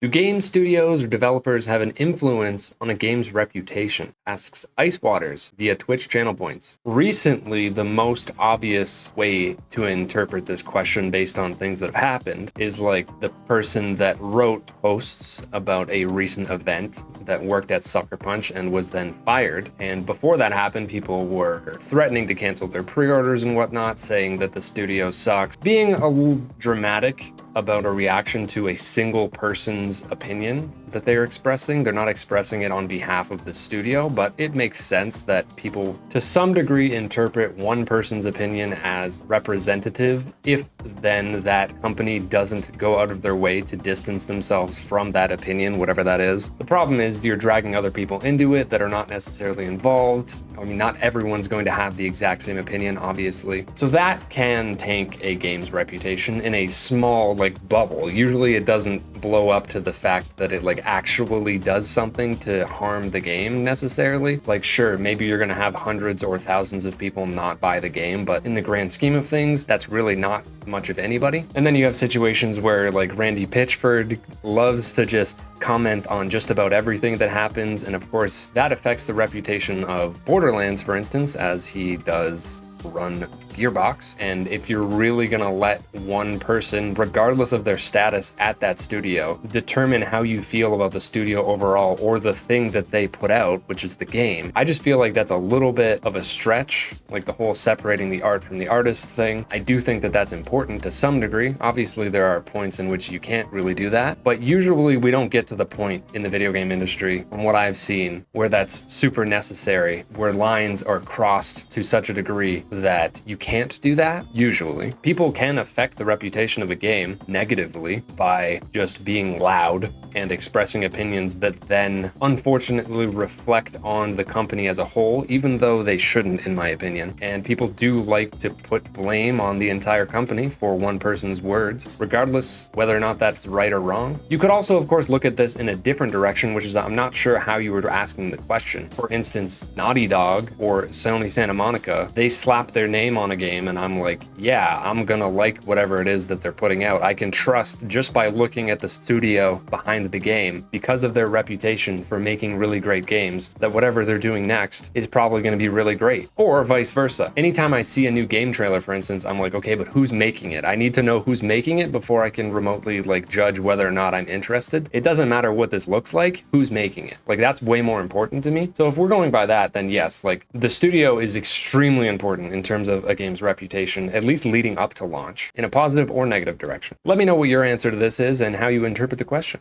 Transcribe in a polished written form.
Do game studios or developers have an influence on a game's reputation? Asks Ice Waters via Twitch channel points. Recently, the most obvious way to interpret this question based on things that have happened is like the person that wrote posts about a recent event that worked at Sucker Punch and was then fired. And before that happened, people were threatening to cancel their pre-orders and whatnot, saying that the studio sucks, being a little dramatic about a reaction to a single person's opinion that they're expressing. They're not expressing it on behalf of the studio, but it makes sense that people to some degree interpret one person's opinion as representative if then that company doesn't go out of their way to distance themselves from that opinion, whatever that is. The problem is you're dragging other people into it that are not necessarily involved. I mean, not everyone's going to have the exact same opinion, obviously. So that can tank a game's reputation in a small bubble. Usually it doesn't blow up to the fact that it actually does something to harm the game necessarily. Sure, maybe you're gonna have hundreds or thousands of people not buy the game, but in the grand scheme of things, that's really not much of anybody. And then you have situations where Randy Pitchford loves to just comment on just about everything that happens, and of course that affects the reputation of Borderlands, for instance, as he does run Gearbox. And if you're really gonna let one person, regardless of their status at that studio, determine how you feel about the studio overall or the thing that they put out, which is the game, I just feel like that's a little bit of a stretch, the whole separating the art from the artist thing. I do think that that's important to some degree. Obviously there are points in which you can't really do that, but usually we don't get to the point in the video game industry, from what I've seen, where that's super necessary, where lines are crossed to such a degree that you can't do that. Usually people can affect the reputation of a game negatively by just being loud and expressing opinions that then unfortunately reflect on the company as a whole, even though they shouldn't, in my opinion. And people do like to put blame on the entire company for one person's words, regardless whether or not that's right or wrong. You could also, of course, look at this in a different direction, which is I'm not sure how you were asking the question. For instance, Naughty Dog or Sony Santa Monica, they slap their name on a game and I'm like, yeah, I'm gonna like whatever it is that they're putting out. I can trust just by looking at the studio behind the game, because of their reputation for making really great games, that whatever they're doing next is probably gonna be really great. Or vice versa. Anytime I see a new game trailer, for instance, I'm like, okay, but who's making it? I need to know who's making it before I can remotely judge whether or not I'm interested. It doesn't matter what this looks like, who's making it. That's way more important to me. So if we're going by that, then yes, the studio is extremely important in terms of a game's reputation, at least leading up to launch, in a positive or negative direction. Let me know what your answer to this is and how you interpret the question.